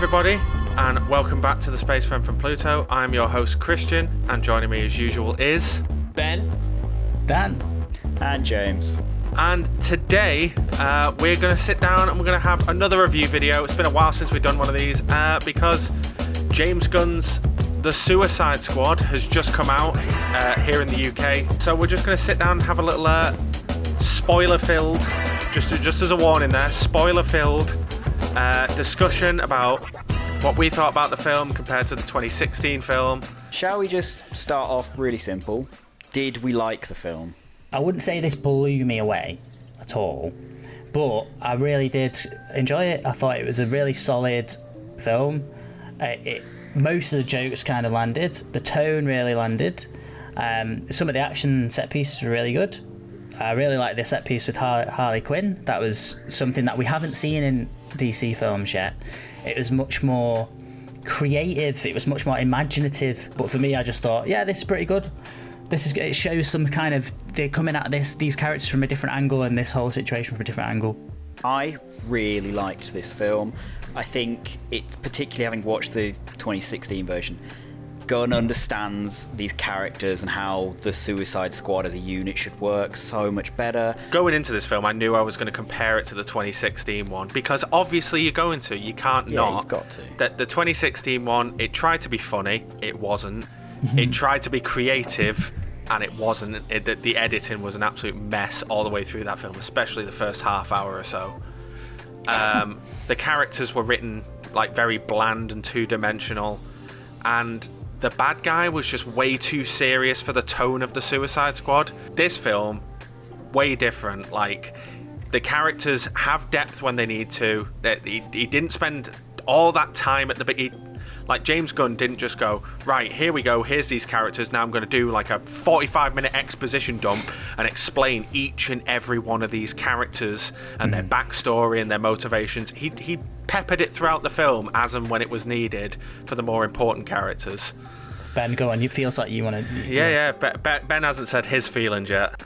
everybody, and welcome back to the Space Friend from Pluto. I'm your host Christian, and joining me as usual is Ben, Dan, and James. And today we're going to sit down and we're going to have another review video. It's been a while since we've done one of these because James Gunn's The Suicide Squad has just come out here in the UK. So we're just going to sit down and have a little spoiler-filled, just as a warning there, spoiler-filled discussion about what we thought about the film compared to the 2016 film. Shall we just start off really simple? Did we like the film? I wouldn't say this blew me away at all, but I really did enjoy it. I thought it was a really solid film. Most of the jokes kind of landed. The tone really landed. Some of the action set pieces were really good. I really like the set piece with Harley Quinn. That was something that we haven't seen in DC films yet. It was much more creative. It was much more imaginative. But for me, I just thought, yeah, this is pretty good. It shows some kind of, they're coming at these characters from a different angle and this whole situation from a different angle. I really liked this film. I think it's particularly having watched the 2016 version, Gunn understands these characters and how the Suicide Squad as a unit should work so much better. Going into this film, I knew I was going to compare it to the 2016 one because obviously you're going to. You can't not. You've got to. The 2016 one, it tried to be funny. It wasn't. It tried to be creative, and it wasn't. The editing was an absolute mess all the way through that film, especially the first half hour or so. The characters were written like very bland and two-dimensional, and the bad guy was just way too serious for the tone of the Suicide Squad. This film, way different. Like, the characters have depth when they need to. He didn't spend all that time at the beginning. Like, James Gunn didn't just go, right, here we go, here's these characters, now I'm going to do like a 45-minute exposition dump and explain each and every one of these characters and their backstory and their motivations. He peppered it throughout the film as and when it was needed for the more important characters. Ben, go on, it feels like you want to... Yeah, Ben hasn't said his feelings yet.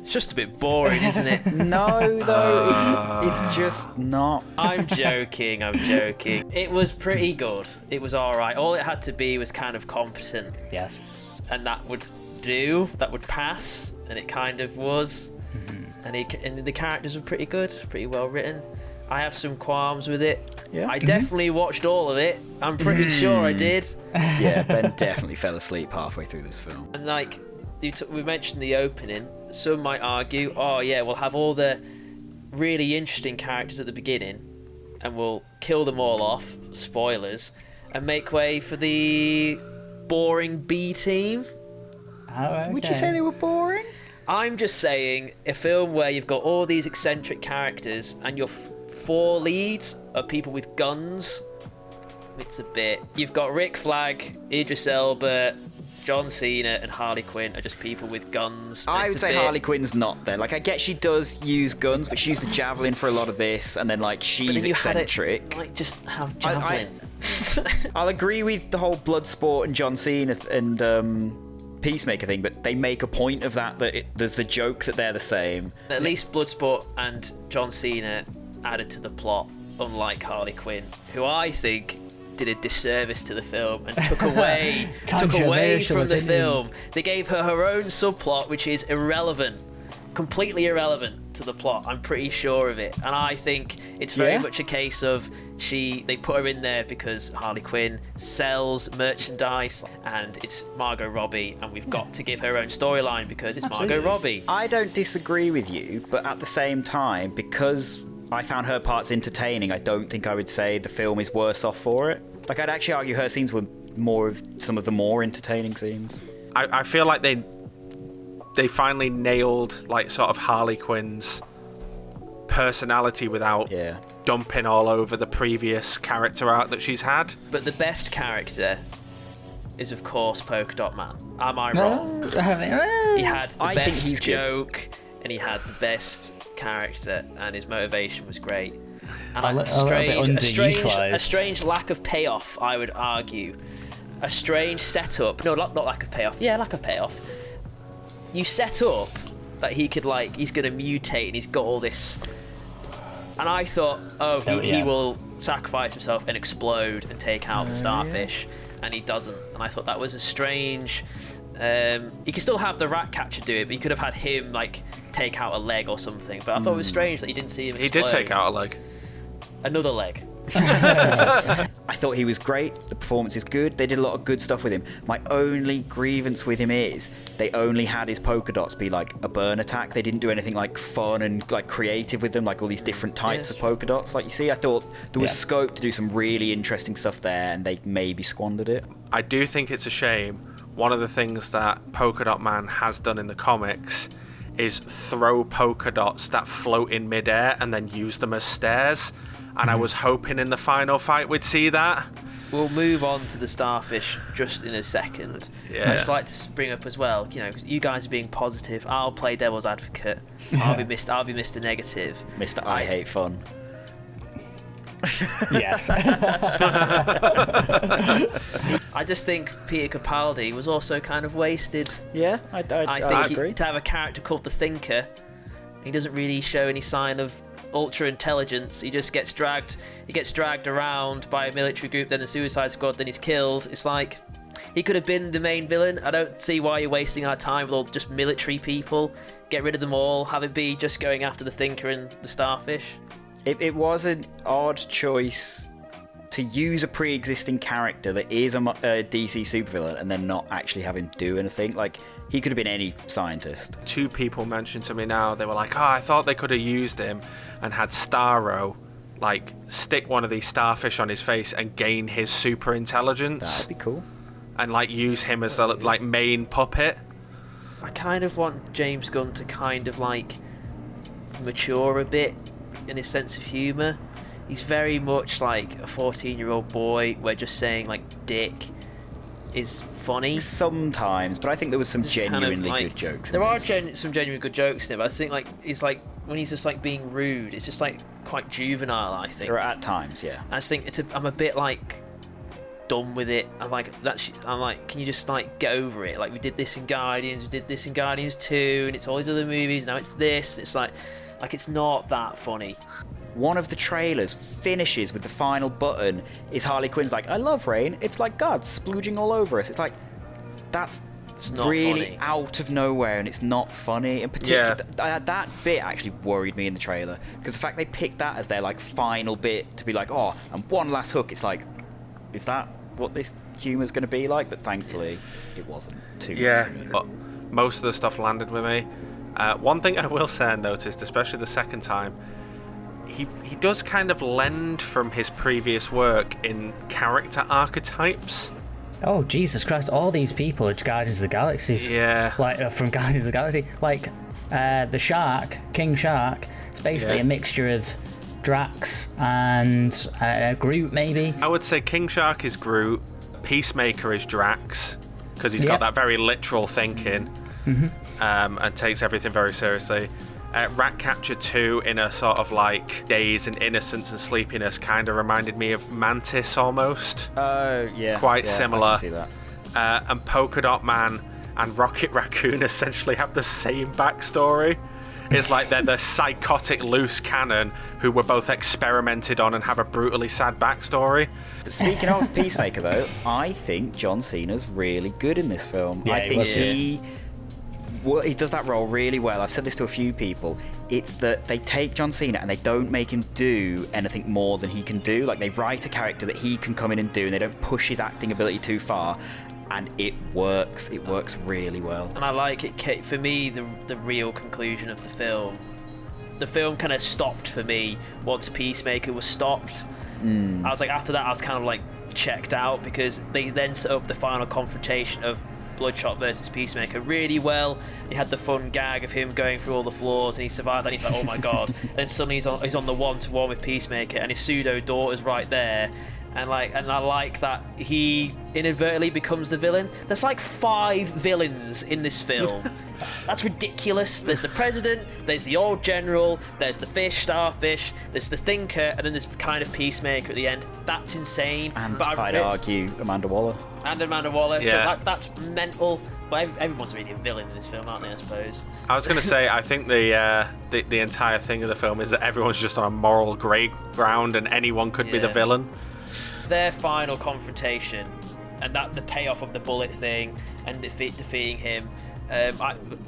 it's just a bit boring, isn't it? No, though, it's just not. I'm joking. It was pretty good. It was alright. All it had to be was kind of competent. Yes. And that would do, that would pass, and it kind of was. And the characters were pretty good, pretty well written. I have some qualms with it. Yeah. I definitely watched all of it. I'm pretty sure I did. Yeah, Ben definitely fell asleep halfway through this film. And like, we mentioned the opening. Some might argue, oh yeah, we'll have all the really interesting characters at the beginning and we'll kill them all off, spoilers, and make way for the boring B team. Oh, okay. Would you say they were boring? I'm just saying, a film where you've got all these eccentric characters and your four leads are people with guns, it's a bit... You've got Rick Flag, Idris Elba, John Cena and Harley Quinn are just people with guns. I would say Harley Quinn's not there. Like, I get she does use guns, but she used the javelin for a lot of this, and then, like, she's eccentric. Like, just have javelin. I'll agree with the whole Bloodsport and John Cena and Peacemaker thing, but they make a point of that there's the joke that they're the same. At least Bloodsport and John Cena added to the plot, unlike Harley Quinn, who I think did a disservice to the film and took away from the film. They gave her own subplot, which is irrelevant, completely irrelevant to the plot. I'm pretty sure of it, and I think it's very much a case of they put her in there because Harley Quinn sells merchandise and it's Margot Robbie, and we've got to give her own storyline because it's Margot Robbie. I don't disagree with you, but at the same time, because I found her parts entertaining, I don't think I would say the film is worse off for it. Like, I'd actually argue her scenes were some of the more entertaining scenes. I feel like they finally nailed, like, sort of Harley Quinn's personality without dumping all over the previous character arc that she's had. But the best character is, of course, Polka Dot Man. Am I wrong? He had the best joke, and he had the best character, and his motivation was great. And a strange lack of payoff, I would argue. A strange setup. No, not lack of payoff. Yeah, lack of payoff. You set up that he could, like, he's going to mutate and he's got all this. And I thought, he will sacrifice himself and explode and take out the starfish, and he doesn't. And I thought that was a strange. You could still have the rat catcher do it, but you could have had him like take out a leg or something. But I thought it was strange that you didn't see him explode. He did take out a leg. Another leg. I thought he was great. The performance is good. They did a lot of good stuff with him. My only grievance with him is they only had his polka dots be like a burn attack. They didn't do anything like fun and like creative with them, like all these different types of polka dots. Like you see, I thought there was scope to do some really interesting stuff there, and they maybe squandered it. I do think it's a shame. One of the things that Polka Dot Man has done in the comics is throw polka dots that float in midair and then use them as stairs. And I was hoping in the final fight we'd see that. We'll move on to the starfish just in a second. Yeah. I'd just like to bring up as well, you know, you guys are being positive. I'll play devil's advocate. I'll be Mr. Negative. Mr. I hate fun. Yes. I just think Peter Capaldi was also kind of wasted. Yeah, I think agree. to have a character called the Thinker, he doesn't really show any sign of ultra intelligence. He just gets dragged. He gets dragged around by a military group, then the Suicide Squad, then he's killed. It's like he could have been the main villain. I don't see why you're wasting our time with all just military people. Get rid of them all. Have it be just going after the Thinker and the starfish. It was an odd choice to use a pre-existing character that is a DC supervillain and then not actually have him do anything. Like, he could have been any scientist. 2 people mentioned to me now, they were like, I thought they could have used him and had Starro like stick one of these starfish on his face and gain his super intelligence. That'd be cool. And like use him as the like main puppet. I kind of want James Gunn to kind of like mature a bit in his sense of humour. He's very much like a 14-year-old boy where just saying like dick is funny Sometimes, but I think there was some Just kind of, genuinely like, good jokes. There in are this. some genuine good jokes in it, but I think like it's like when he's just like being rude, it's just like quite juvenile. I think. There are at times, yeah. I just think I'm a bit like done with it. I'm like, can you just like get over it? Like, we did this in Guardians, we did this in Guardians 2, and it's all these other movies. Now it's this. It's like it's not that funny. One of the trailers finishes with the final button is Harley Quinn's like, I love rain. It's like God splooging all over us. It's like, that's It's not really funny. out of nowhere, and it's not funny. In particular, that bit actually worried me in the trailer, because the fact they picked that as their like final bit to be like, oh, and one last hook. It's like, is that what this humor's going to be like? But thankfully, it wasn't too. Yeah, but most of the stuff landed with me. One thing I will say I noticed, especially the second time, he does kind of lend from his previous work in character archetypes. Oh, Jesus Christ, all these people are Guardians of the Galaxy. Yeah. Like, from Guardians of the Galaxy. Like, the Shark, King Shark, it's basically a mixture of Drax and Groot, maybe. I would say King Shark is Groot, Peacemaker is Drax, because he's got that very literal thinking, and takes everything very seriously. Ratcatcher 2, in a sort of like daze and innocence and sleepiness, kind of reminded me of Mantis almost. Oh, yeah. Quite yeah, similar. I can see that. And Polka Dot Man and Rocket Raccoon essentially have the same backstory. It's like they're the psychotic loose cannon who were both experimented on and have a brutally sad backstory. But speaking of Peacemaker, though, I think John Cena's really good in this film. Yeah, I think he he does that role really well. I've said this to a few people. It's that they take John Cena and they don't make him do anything more than he can do. Like, they write a character that he can come in and do, and they don't push his acting ability too far. And it works. It works really well. And I like it. For me, the real conclusion of the film kind of stopped for me once Peacemaker was stopped. I was like, after that, I was kind of like checked out, because they then set up the final confrontation of Bloodshot versus Peacemaker really well. He had the fun gag of him going through all the floors, and he survived, and he's like, oh my god. Then suddenly he's on the one-to-one with Peacemaker, and his pseudo daughter's right there. And I like that he inadvertently becomes the villain. There's like 5 villains in this film. That's ridiculous. There's the president, there's the old general, there's the starfish, there's the thinker, and then there's kind of Peacemaker at the end. That's insane. And but I'd argue Amanda Waller. And Amanda Waller. Yeah. So that's mental. Well, everyone's really a villain in this film, aren't they? I suppose. I was going to say, I think the entire thing of the film is that everyone's just on a moral grey ground, and anyone could be the villain. Their final confrontation, and the payoff of the bullet thing, and defeating him.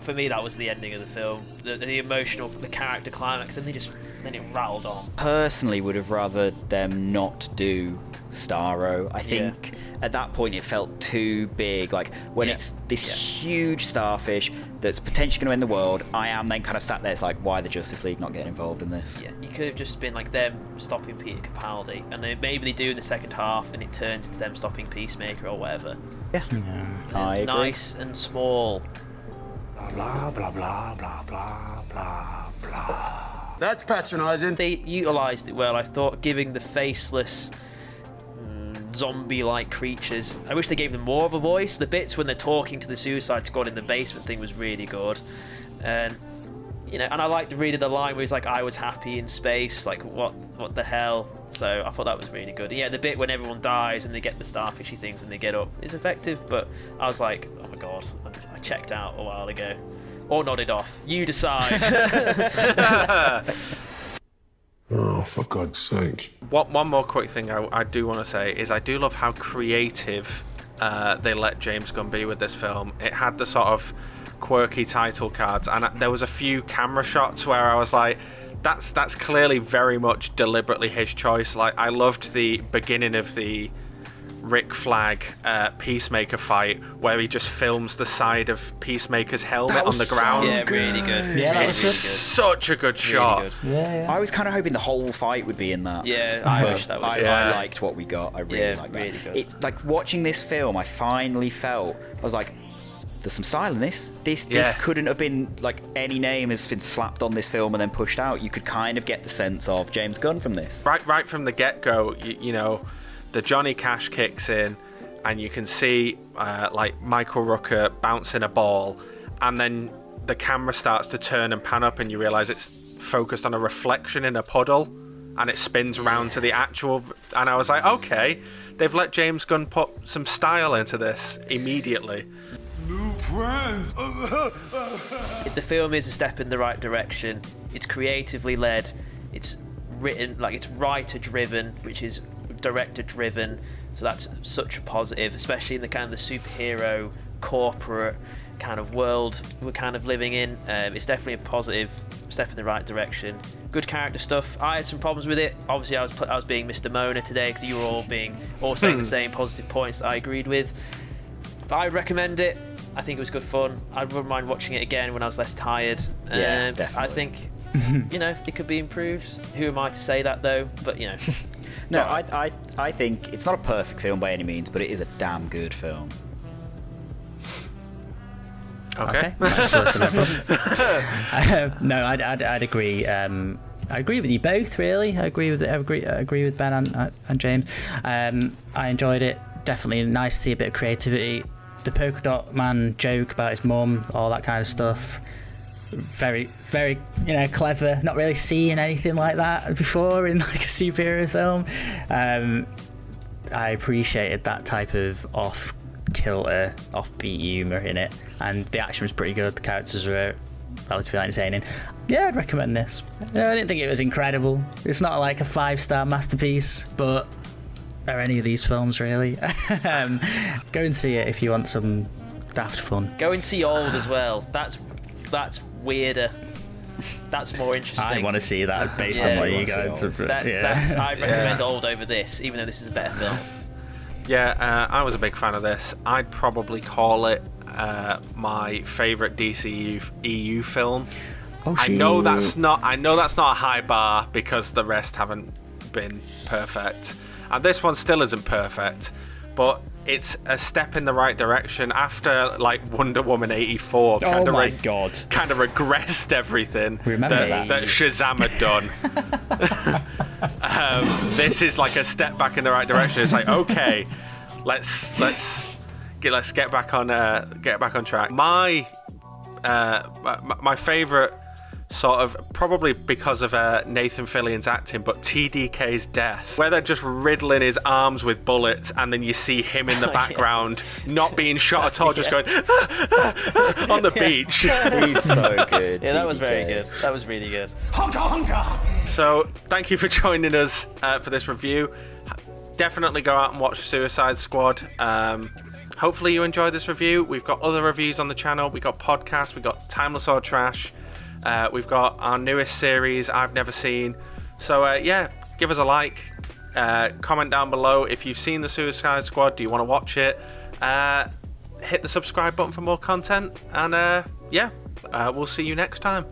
For me, that was the ending of the film. The emotional, the character climax, and then it rattled on. Personally, would have rather them not do Starro. I think at that point it felt too big. Like when it's this huge starfish that's potentially going to end the world, I am then kind of sat there. It's like, why the Justice League not getting involved in this? Yeah, you could have just been like them stopping Peter Capaldi, and then maybe they do in the second half, and it turns into them stopping Peacemaker or whatever. Yeah, I agree. Nice and small. Blah, blah, blah, blah, blah, blah, blah. That's patronising. They utilised it well, I thought, giving the faceless zombie-like creatures. I wish they gave them more of a voice. The bits when they're talking to the Suicide Squad in the basement thing was really good. And and I liked reading the line where he's like, I was happy in space, like what the hell. So I thought that was really good. Yeah, the bit when everyone dies and they get the starfishy things and they get up is effective, but I was like, oh my god, I checked out a while ago. Or nodded off. You decide. Oh, for God's sake. One more quick thing I do want to say is I do love how creative they let James Gunn be with this film. It had the sort of quirky title cards, and there was a few camera shots where I was like, that's clearly very much deliberately his choice. Like, I loved the beginning of the Rick Flag Peacemaker fight where he just films the side of Peacemaker's helmet on the ground. Yeah, really good. Yeah, that was good. Such a good shot. Really good. Yeah. I was kind of hoping the whole fight would be in that. Yeah, I wish that was. I liked what we got. I really liked that. Really good. It, like watching this film, I finally felt I was like, there's some style in this. This couldn't have been like any name has been slapped on this film and then pushed out. You could kind of get the sense of James Gunn from this. Right from the get-go, you know, the Johnny Cash kicks in, and you can see like Michael Rooker bouncing a ball, and then the camera starts to turn and pan up, and you realise it's focused on a reflection in a puddle, and it spins around to the actual. And I was like, okay, they've let James Gunn put some style into this immediately. New friends. The film is a step in the right direction. It's creatively led. It's written, like, it's writer driven, which is director driven. So that's such a positive, especially in the kind of the superhero corporate kind of world we're kind of living in. It's definitely a positive step in the right direction. Good character stuff. I had some problems with it. Obviously, I was being Mr. Mona today because you were all saying the same positive points that I agreed with. But I recommend it. I think it was good fun. I wouldn't mind watching it again when I was less tired. Yeah, definitely. I think, it could be improved. Who am I to say that, though? But, No, I think it's not a perfect film by any means, but it is a damn good film. Okay. No, I'd agree. I agree with you both, really. I agree with Ben and James. I enjoyed it. Definitely nice to see a bit of creativity. The polka dot man joke about his mum, all that kind of stuff. Very, very, clever. Not really seeing anything like that before in like a superhero film. I appreciated that type of off-kilter, offbeat humour in it, and the action was pretty good. The characters were relatively entertaining. Yeah, I'd recommend this. I didn't think it was incredible. It's not like a 5-star masterpiece, but are any of these films really? Go and see it if you want some daft fun. Go and see Old as well. That's weirder. That's more interesting. I want to see that based on what you guys have. I'd recommend Old over this, even though this is a better film. Yeah, I was a big fan of this. I'd probably call it my favourite DCEU film. Oh, I know that's not a high bar because the rest haven't been perfect, and this one still isn't perfect, but it's a step in the right direction after like Wonder Woman 84 kind of regressed everything that Shazam had done. This is like a step back in the right direction. It's like, okay, let's get back on track. My favorite sort of probably because of Nathan Fillion's acting, but TDK's death, where they're just riddling his arms with bullets, and then you see him in the background, not being shot at all, just going on the beach. He's so good. Yeah, that was very good. That was really good. Honka honka! So thank you for joining us for this review. Definitely go out and watch Suicide Squad. Hopefully you enjoyed this review. We've got other reviews on the channel. We've got podcasts. We've got Timeless or Trash. We've got our newest series, I've Never Seen. So yeah, give us a like. Comment down below if you've seen the Suicide Squad. Do you want to watch it? Hit the subscribe button for more content. And yeah, we'll see you next time.